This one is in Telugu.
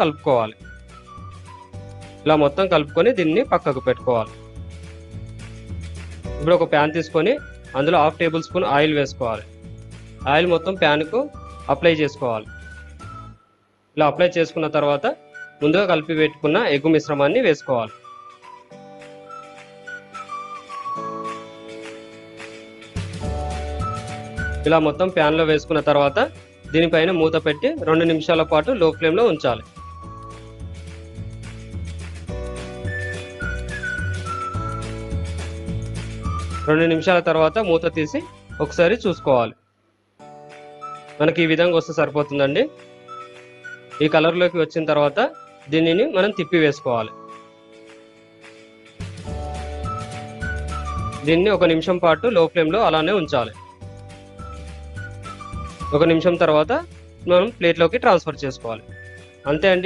కలుపుకోవాలి. ఇలా మొత్తం కలుపుకొని దీన్ని పక్కకు పెట్టుకోవాలి. ఇప్పుడు ఒక ప్యాన్ తీసుకొని అందులో 1/2 టేబుల్ స్పూన్ ఆయిల్ వేసుకోవాలి. ఆయిల్ మొత్తం ప్యాన్కు అప్లై చేసుకోవాలి. ఇలా అప్లై చేసుకున్న తర్వాత ముందుగా కలిపి పెట్టుకున్న ఎగ్ మిశ్రమాన్ని వేసుకోవాలి. ఇలా మొత్తం ప్యాన్లో వేసుకున్న తర్వాత దీనిపైన మూత పెట్టి 2 నిమిషాల పాటు లో ఫ్లేమ్లో ఉంచాలి. రెండు నిమిషాల తర్వాత మూత తీసి ఒకసారి చూసుకోవాలి. మనకి ఈ విధంగా వస్తే సరిపోతుందండి. ఈ కలర్లోకి వచ్చిన తర్వాత దీనిని మనం తిప్పి వేసుకోవాలి. దీన్ని 1 నిమిషం పాటు లో ఫ్లేమ్లో అలానే ఉంచాలి. 1 నిమిషం తర్వాత మనం ప్లేట్లోకి ట్రాన్స్ఫర్ చేసుకోవాలి. అంతే అండి.